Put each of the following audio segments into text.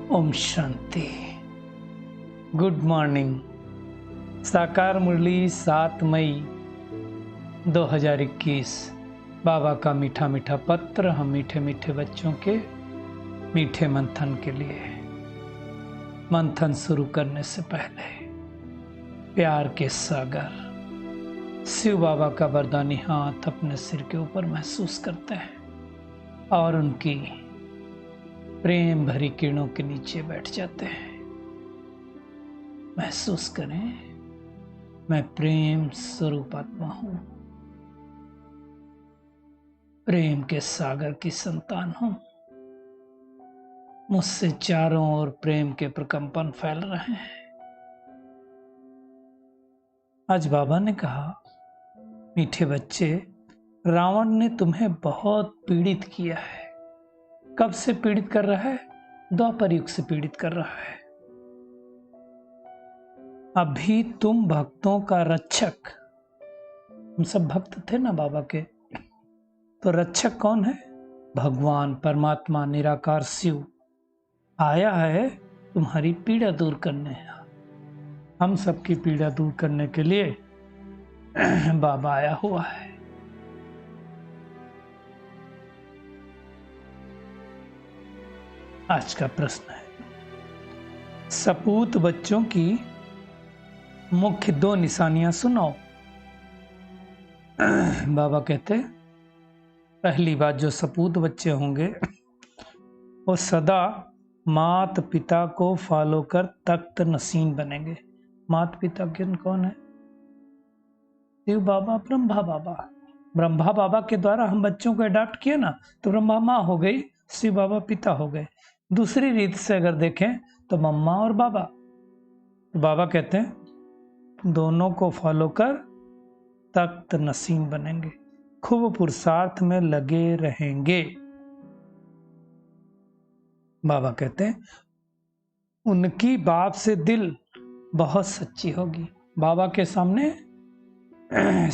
Om Shanti. Good morning. साकार मुरली 7 मई 2021। बाबा का मीठा मीठा पत्र हम मीठे मीठे बच्चों के मीठे मंथन के लिए। मंथन शुरू करने से पहले प्यार के सागर शिव बाबा का वरदानी हाथ अपने सिर के ऊपर महसूस करते हैं और उनकी प्रेम भरी किरणों के नीचे बैठ जाते हैं। महसूस करें, मैं प्रेम स्वरूप आत्मा हूं, प्रेम के सागर की संतान हूं। मुझसे चारों ओर प्रेम के प्रकंपन फैल रहे हैं। आज बाबा ने कहा, मीठे बच्चे, रावण ने तुम्हें बहुत पीड़ित किया है। कब से पीड़ित कर रहा है? द्वापर युग से पीड़ित कर रहा है। अभी तुम भक्तों का रक्षक, हम सब भक्त थे ना बाबा के, तो रक्षक कौन है? भगवान परमात्मा निराकार शिव आया है तुम्हारी पीड़ा दूर करने। हम सबकी पीड़ा दूर करने के लिए बाबा आया हुआ है। आज का प्रश्न है, सपूत बच्चों की मुख्य 2 निशानियां सुनाओ। बाबा कहते, पहली बात, जो सपूत बच्चे होंगे वो सदा मात पिता को फॉलो कर तख्त नसीन बनेंगे। मात पिता किन कौन है? शिव बाबा, ब्रह्मा बाबा। ब्रह्मा बाबा के द्वारा हम बच्चों को अडॉप्ट किए ना, तो ब्रह्मा माँ हो गई, शिव बाबा पिता हो गए। दूसरी रीत से अगर देखें तो मम्मा और बाबा। तो बाबा कहते हैं दोनों को फॉलो कर तख्त नसीन बनेंगे, खूब पुरुषार्थ में लगे रहेंगे। बाबा कहते हैं उनकी बाप से दिल बहुत सच्ची होगी। बाबा के सामने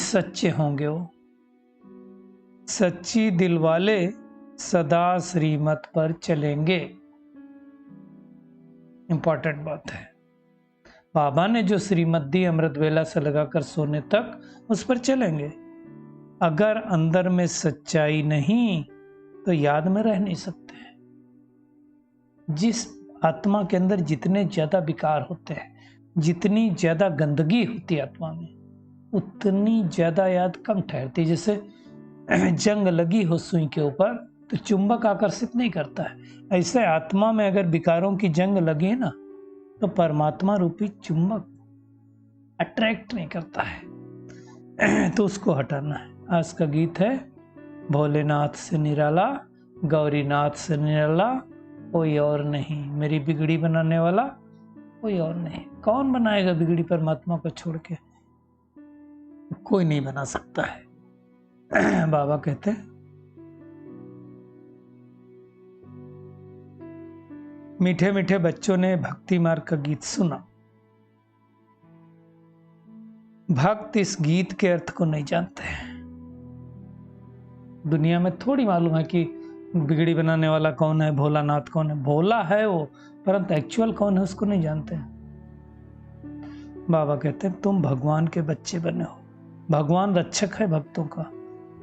सच्चे होंगे वो। सच्ची दिल वाले सदा श्रीमत पर चलेंगे। इंपॉर्टेंट बात है। बाबा ने जो श्रीमत दी अमृत वेला से लगाकर सोने तक, उस पर चलेंगे। अगर अंदर में सच्चाई नहीं तो याद में रह नहीं सकते। जिस आत्मा के अंदर जितने ज्यादा विकार होते हैं, जितनी ज्यादा गंदगी होती है आत्मा में, उतनी ज्यादा याद कम ठहरती। जैसे जंग लगी हो सुई के ऊपर तो चुंबक आकर्षित नहीं करता है, ऐसे आत्मा में अगर विकारों की जंग लगी है ना, तो परमात्मा रूपी चुंबक अट्रैक्ट नहीं करता है। तो उसको हटाना है। आज का गीत है, भोलेनाथ से निराला, गौरीनाथ से निराला कोई और नहीं, मेरी बिगड़ी बनाने वाला कोई और नहीं। कौन बनाएगा बिगड़ी परमात्मा को छोड़ के? कोई नहीं बना सकता है। बाबा कहते हैं मीठे मीठे बच्चों ने भक्ति मार्ग का गीत सुना। भक्त इस गीत के अर्थ को नहीं जानते हैं। दुनिया में थोड़ी मालूम है कि बिगड़ी बनाने वाला कौन है, भोलानाथ कौन है। भोला है वो, परंतु एक्चुअल कौन है उसको नहीं जानते हैं। बाबा कहते हैं तुम भगवान के बच्चे बने हो। भगवान रक्षक है भक्तों का,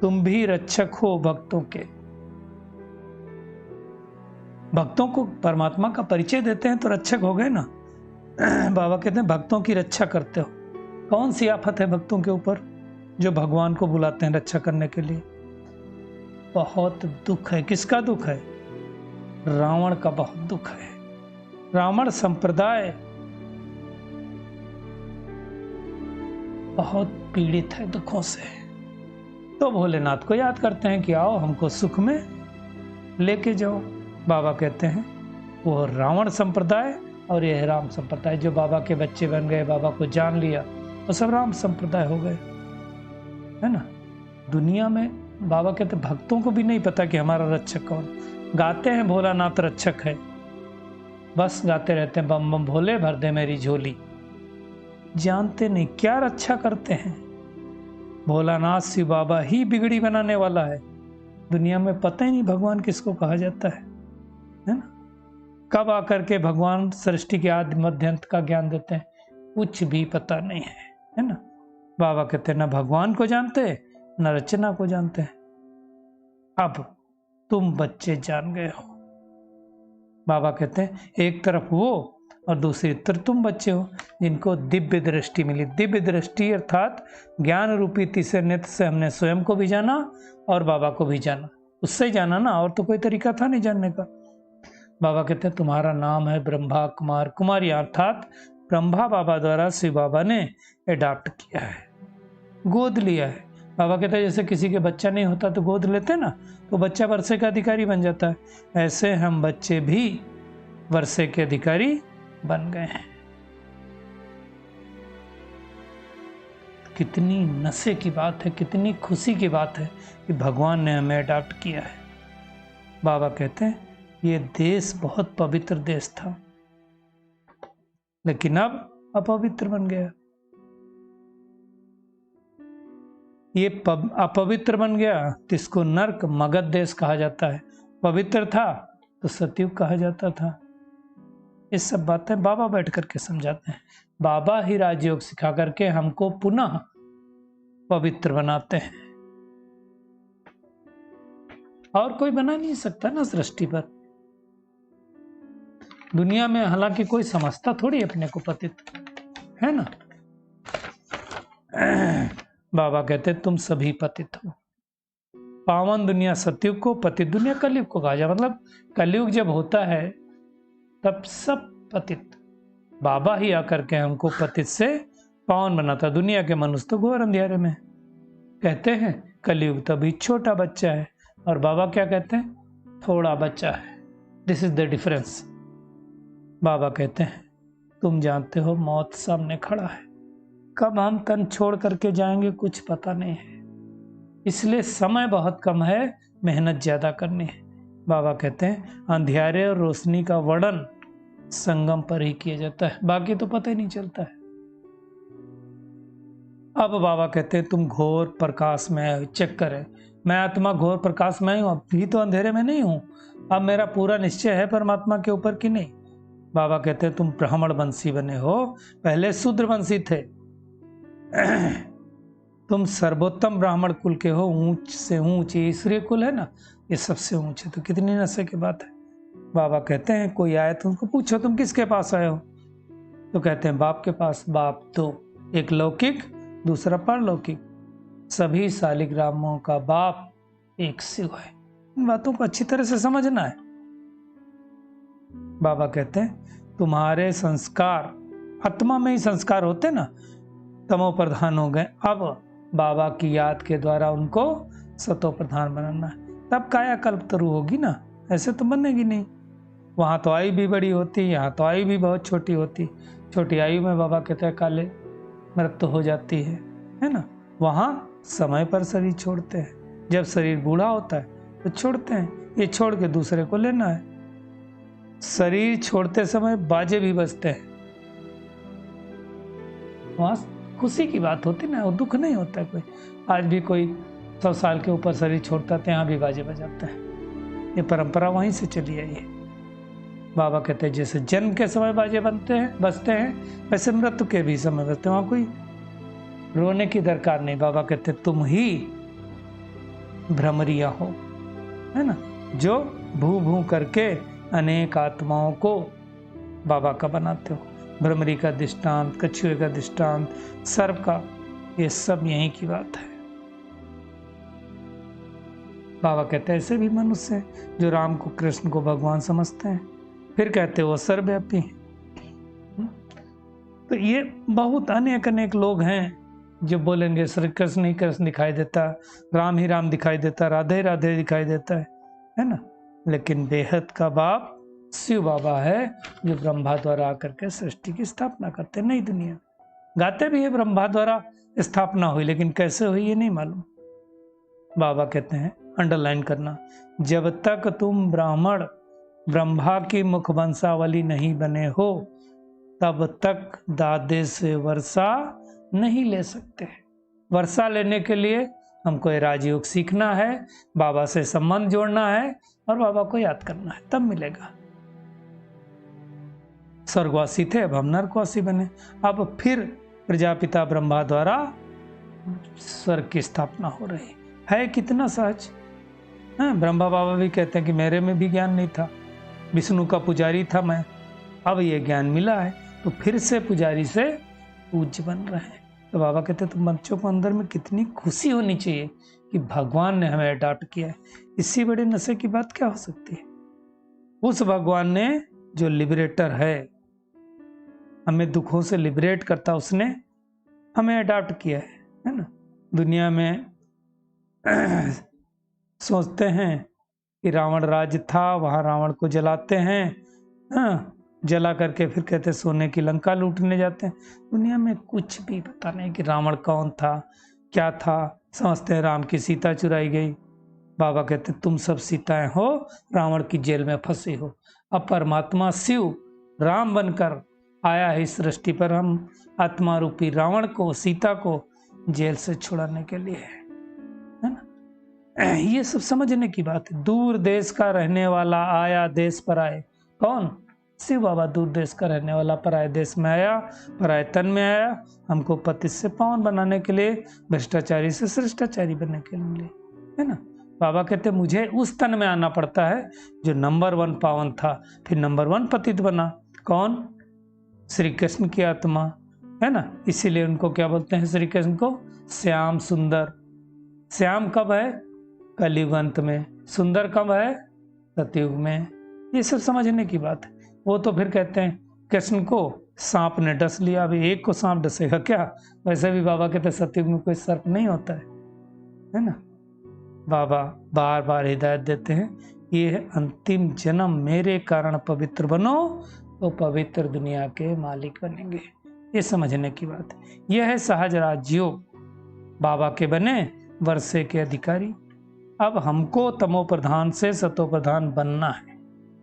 तुम भी रक्षक हो भक्तों के। भक्तों को परमात्मा का परिचय देते हैं तो रक्षक हो गए ना। बाबा कहते हैं भक्तों की रक्षा करते हो। कौन सी आफत है भक्तों के ऊपर जो भगवान को बुलाते हैं रक्षा करने के लिए? बहुत दुख है। किसका दुख है? रावण का बहुत दुख है। रावण संप्रदाय बहुत पीड़ित है दुखों से। तो भोलेनाथ को याद करते हैं कि आओ हमको सुख में लेके जाओ। बाबा कहते हैं वो रावण संप्रदाय और यह राम संप्रदाय, जो बाबा के बच्चे बन गए, बाबा को जान लिया, वो सब राम संप्रदाय हो गए, है ना। दुनिया में बाबा कहते भक्तों को भी नहीं पता कि हमारा रक्षक कौन। गाते हैं भोलानाथ रक्षक है, बस गाते रहते हैं बम बम भोले भर दे मेरी झोली। जानते नहीं क्या रक्षा करते हैं। भोलानाथ शिव बाबा ही बिगड़ी बनाने वाला है। दुनिया में पता ही नहीं भगवान किसको कहा जाता है ना। कब आकर के भगवान सृष्टि के आदि मध्य अंत का ज्ञान देते हैं, कुछ भी पता नहीं है ना। बाबा कहते हैं ना भगवान को जानते न रचना को जानते हैं। अब तुम बच्चे जान गए हो। बाबा कहते हैं एक तरफ वो और दूसरी तरफ तुम बच्चे हो जिनको दिव्य दृष्टि मिली। दिव्य दृष्टि अर्थात ज्ञान रूपी तीसरे नेत्र से हमने स्वयं को भी जाना और बाबा को भी जाना। उससे ही जाना ना, और तो कोई तरीका था नहीं जानने का। बाबा कहते हैं तुम्हारा नाम है ब्रह्मा कुमार कुमारी, अर्थात ब्रह्मा बाबा द्वारा शिव बाबा ने एडॉप्ट किया है, गोद लिया है। बाबा कहते हैं जैसे किसी के बच्चा नहीं होता तो गोद लेते ना, तो बच्चा वर्षे का अधिकारी बन जाता है, ऐसे हम बच्चे भी वर्षे के अधिकारी बन गए हैं। कितनी नशे की बात है, कितनी खुशी की बात है कि भगवान ने हमें अडॉप्ट किया है। बाबा कहते हैं ये देश बहुत पवित्र देश था, लेकिन अब अपवित्र बन गया। ये अपवित्र बन गया तो इसको नर्क मगध देश कहा जाता है। पवित्र था तो सतयुग कहा जाता था। ये सब बातें बाबा बैठ करके समझाते हैं। बाबा ही राजयोग सिखा करके हमको पुनः पवित्र बनाते हैं, और कोई बना नहीं सकता ना सृष्टि पर, दुनिया में। हालांकि कोई समझता थोड़ी अपने को पतित, है ना। बाबा कहते तुम सभी पतित हो। पावन दुनिया सतयुग को, पतित दुनिया कलयुग को कहा जाए। मतलब कलयुग जब होता है तब सब पतित, बाबा ही आकर के हमको पतित से पावन बनाता। दुनिया के मनुष्य तो घोर अंधियारे में। कहते हैं कलयुग तभी छोटा बच्चा है, और बाबा क्या कहते हैं, थोड़ा बच्चा है। This is the difference. बाबा कहते हैं तुम जानते हो मौत सामने खड़ा है, कब हम तन छोड़ करके जाएंगे कुछ पता नहीं है, इसलिए समय बहुत कम है, मेहनत ज्यादा करनी है। बाबा कहते हैं अंधियारे और रोशनी का वर्णन संगम पर ही किया जाता है, बाकी तो पता ही नहीं चलता है। अब बाबा कहते हैं तुम घोर प्रकाश में चेक करें, मैं आत्मा घोर प्रकाश में हूं, अभी तो अंधेरे में नहीं हूं। अब मेरा पूरा निश्चय है परमात्मा के ऊपर कि नहीं। बाबा कहते हैं तुम ब्राह्मण वंशी बने हो, पहले शूद्र वंशी थे। तुम सर्वोत्तम ब्राह्मण कुल के हो, ऊंच से ऊंच ईश्वरीय कुल है ना, ये सबसे ऊंचे। तो कितनी नशे की बात है। बाबा कहते हैं कोई आए तो उनको पूछो तुम किसके पास आए हो, तो कहते हैं बाप के पास। बाप दो, एक लौकिक दूसरा परलौकिक, सभी शालिग्रामों का बाप एक शिव है। इन बातों को अच्छी तरह से समझना है। बाबा कहते हैं तुम्हारे संस्कार आत्मा में ही संस्कार होते ना, तमो प्रधान हो गए। अब बाबा की याद के द्वारा उनको सतो प्रधान बनाना है, तब कायाकल्प तरु होगी ना, ऐसे तो बनेगी नहीं। वहाँ तो आयु भी बड़ी होती, यहाँ तो आयु भी बहुत छोटी होती। छोटी आयु में बाबा कहते हैं काले मृत्यु हो जाती है ना। वहाँ समय पर शरीर छोड़ते हैं, जब शरीर बूढ़ा होता है तो छोड़ते हैं, ये छोड़ के दूसरे को लेना है। शरीर छोड़ते समय बाजे भी बजते हैं, वहाँ खुशी की बात होती ना, वो दुख नहीं होता है कोई। आज भी कोई 100 साल के ऊपर शरीर छोड़ता है, यहाँ भी बाजे बजाते हैं। ये परंपरा वहीं से चली आई है। बाबा कहते हैं जैसे जन्म के समय बाजे बजते हैं, वैसे मृत्यु के भी समय बजते हैं। वहाँ कोई रोने की दरकार नहीं। बाबा कहते तुम ही भ्रमरिया हो, है ना, जो भू भू करके अनेक आत्माओं को बाबा का बनाते हो। भ्रमरी का दृष्टांत, कछुए का दृष्टांत, सर्प का, ये सब यहीं की बात है। बाबा कहते हैं ऐसे भी मनुष्य हैं जो राम को कृष्ण को भगवान समझते हैं, फिर कहते हैं वो सर्वव्यापी हैं। तो ये बहुत अनेक लोग हैं जो बोलेंगे श्री कृष्ण ही कृष्ण दिखाई देता, राम ही राम दिखाई देता, राधे राधे दिखाई देता है ना। लेकिन बेहद का बाप शिव बाबा है, जो ब्रह्मा द्वारा आकर के सृष्टि की स्थापना करते। नई दुनिया गाते भी है ब्रह्मा द्वारा स्थापना हुई, लेकिन कैसे हुई ये नहीं मालूम। बाबा कहते हैं अंडरलाइन करना, जब तक तुम ब्राह्मण ब्रह्मा की मुख वंशावली नहीं बने हो तब तक दादे से वर्षा नहीं ले सकते। वर्षा लेने के लिए हमको ये राजयोग सीखना है, बाबा से संबंध जोड़ना है और बाबा को याद करना है, तब मिलेगा। स्वर्गवासी थे, अब हम नरकवासी बने। अब फिर प्रजापिता ब्रह्मा द्वारा स्वर्ग की स्थापना हो रही है। कितना सहज है। ब्रह्मा बाबा भी कहते हैं कि मेरे में भी ज्ञान नहीं था, विष्णु का पुजारी था मैं, अब ये ज्ञान मिला है तो फिर से पुजारी से पूज्य बन रहे हैं। तो बाबा कहते तुम बच्चों को अंदर में कितनी खुशी होनी चाहिए कि भगवान ने हमें अडॉप्ट किया है। इससे बड़े नशे की बात क्या हो सकती है। उस भगवान ने जो लिबरेटर है, हमें दुखों से लिबरेट करता, उसने हमें अडॉप्ट किया है ना। दुनिया में सोचते हैं कि रावण राज्य था, वहां रावण को जलाते हैं, हाँ, जला करके फिर कहते सोने की लंका लूटने जाते हैं। दुनिया में कुछ भी पता नहीं कि रावण कौन था, क्या था। समझते हैं राम की सीता चुराई गई। बाबा कहते तुम सब सीताएं हो, रावण की जेल में फंसे हो। अब परमात्मा शिव राम बनकर आया है इस सृष्टि पर, हम आत्मा रूपी रावण को, सीता को जेल से छुड़ाने के लिए है ना। ये सब समझने की बात है। दूर देश का रहने वाला आया देश पर आए। कौन? शिव बाबा दूर देश का रहने वाला पराये देश में आया, पराये तन में आया, हमको पतित से पावन बनाने के लिए, भ्रष्टाचारी से श्रेष्ठाचारी बनने के लिए, है ना। बाबा कहते मुझे उस तन में आना पड़ता है जो नंबर 1 पावन था, फिर नंबर 1 पतित बना। कौन? श्री कृष्ण की आत्मा, है ना। इसीलिए उनको क्या बोलते हैं, श्री कृष्ण को श्याम सुंदर। श्याम कब है? कलयुग अंत में। सुंदर कब है? सतयुग में। ये सब समझने की बात है। वो तो फिर कहते हैं कृष्ण को सांप ने डस लिया, अभी एक को सांप डसेगा क्या। वैसे भी बाबा कहते हैं सतयुग में कोई सर्प नहीं होता है ना। बाबा बार बार हिदायत देते हैं, ये अंतिम जन्म मेरे कारण पवित्र बनो तो पवित्र दुनिया के मालिक बनेंगे। ये समझने की बात है। यह है सहज राजयोग। बाबा के बने वर्षे के अधिकारी। अब हमको तमो प्रधान से सतो प्रधान बनना है।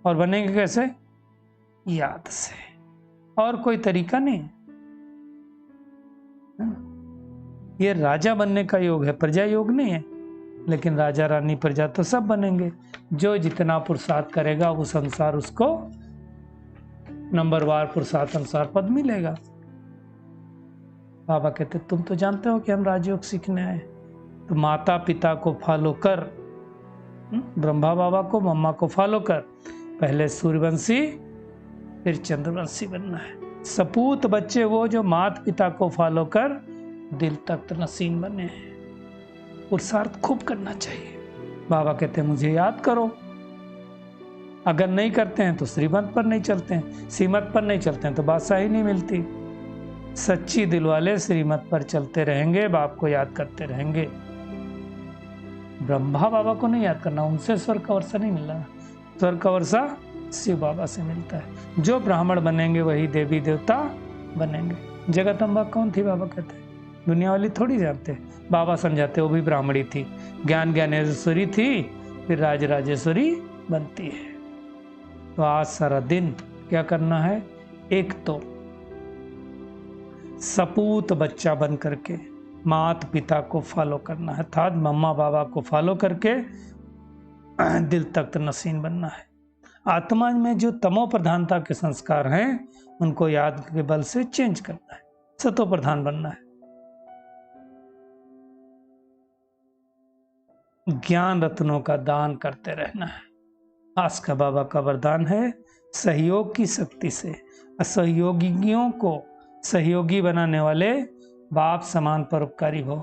और बनेंगे कैसे? याद से, और कोई तरीका नहीं। ये राजा बनने का योग है, प्रजा योग नहीं है। लेकिन राजा रानी प्रजा तो सब बनेंगे। जो जितना पुरुषार्थ करेगा उस अनुसार उसको नंबरवार पुरुषार्थ अनुसार पद मिलेगा। बाबा कहते तुम तो जानते हो कि हम राजयोग सीखने आए, तो माता पिता को फॉलो कर, ब्रह्मा बाबा को, मम्मा को फॉलो कर। पहले सूर्यवंशी फिर चंद्रवंशी बनना है। सपूत बच्चे वो जो माता पिता को फॉलो कर दिल तक नसीन बने हैं। पुरुषार्थ खूब करना चाहिए। बाबा कहते हैं मुझे याद करो। अगर नहीं करते हैं तो श्रीमत पर नहीं चलते हैं, श्रीमत पर नहीं चलते हैं तो बादशाही नहीं मिलती। सच्ची दिल वाले श्रीमत पर चलते रहेंगे, बाप को याद करते रहेंगे। ब्रह्मा बाबा को नहीं याद करना, उनसे स्वर्ग का वर्षा नहीं मिलना। स्वर्ग का वर्षा शिव बाबा से मिलता है। जो ब्राह्मण बनेंगे वही देवी देवता बनेंगे। जगदम्बा कौन थी? बाबा कहते हैं दुनिया वाली थोड़ी जानते। बाबा समझाते वो भी ब्राह्मणी थी, ज्ञान ज्ञानेश्वरी थी, फिर राज राजेश्वरी बनती है। तो आज सारा दिन क्या करना है? एक तो सपूत बच्चा बन करके माता पिता को फॉलो करना है, अर्थात मम्मा बाबा को फॉलो करके दिल तक नसीन बनना है। आत्मा में जो तमो प्रधानता के संस्कार हैं उनको याद के बल से चेंज करना है, सतो प्रधान बनना है। ज्ञान रत्नों का दान करते रहना है। आज का बाबा का वरदान है सहयोग की शक्ति से असहयोगियों को सहयोगी बनाने वाले बाप समान परोपकारी हो।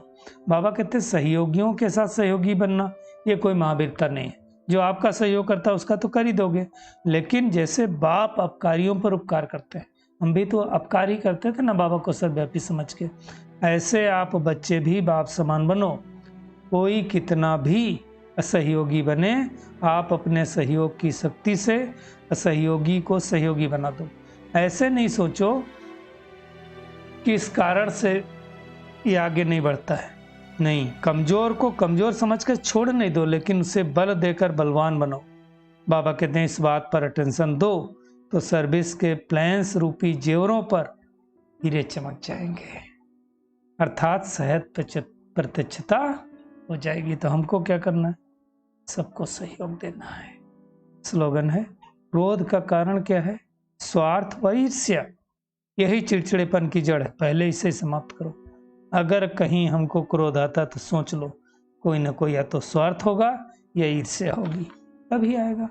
बाबा कहते सहयोगियों के साथ सहयोगी बनना ये कोई महावीरता नहीं है। जो आपका सहयोग करता है उसका तो कर ही दोगे, लेकिन जैसे बाप अपकारियों पर उपकार करते हैं, हम भी तो अपकार ही करते थे ना बाबा को सर्वव्यापी समझ के, ऐसे आप बच्चे भी बाप समान बनो। कोई कितना भी असहयोगी बने, आप अपने सहयोग की शक्ति से असहयोगी को सहयोगी बना दो। ऐसे नहीं सोचो कि इस कारण से ये आगे नहीं बढ़ता है। नहीं, कमजोर को कमजोर समझकर छोड़ नहीं दो, लेकिन उसे बल देकर बलवान बनो। बाबा कहते हैं इस बात पर अटेंशन दो तो सर्विस के प्लान्स रूपी जेवरों पर हीरे चमक जाएंगे, अर्थात सहज प्रत्यक्षता हो जाएगी। तो हमको क्या करना है? सबको सहयोग देना है। स्लोगन है क्रोध का कारण क्या है? स्वार्थ व ईर्ष्या यही चिड़चिड़ेपन की जड़ है, पहले इसे समाप्त करो। अगर कहीं हमको क्रोध आता तो सोच लो कोई ना कोई या तो स्वार्थ होगा या ईर्ष्या होगी, तभी आएगा।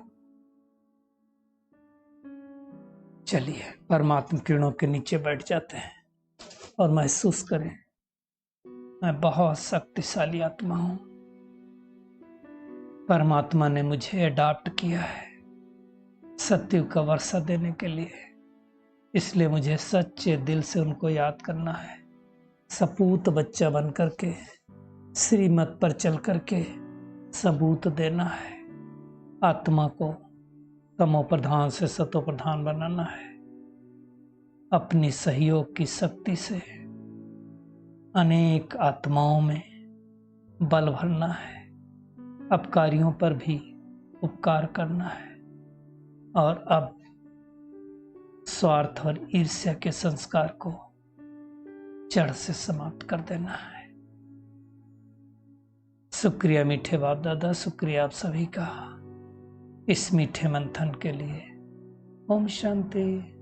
चलिए परमात्मा किरणों के नीचे बैठ जाते हैं और महसूस करें मैं बहुत शक्तिशाली आत्मा हूं। परमात्मा ने मुझे अडॉप्ट किया है सत्युग का वर्षा देने के लिए, इसलिए मुझे सच्चे दिल से उनको याद करना है। सपूत बच्चा बन करके श्रीमत पर चल करके सबूत देना है। आत्मा को तमो प्रधान से सतो प्रधान बनाना है। अपनी सहयोग की शक्ति से अनेक आत्माओं में बल भरना है। अपकारियों पर भी उपकार करना है और अब स्वार्थ और ईर्ष्या के संस्कार को जड़ से समाप्त कर देना है। शुक्रिया मीठे बाप दादा, शुक्रिया आप सभी का इस मीठे मंथन के लिए। ओम शांति।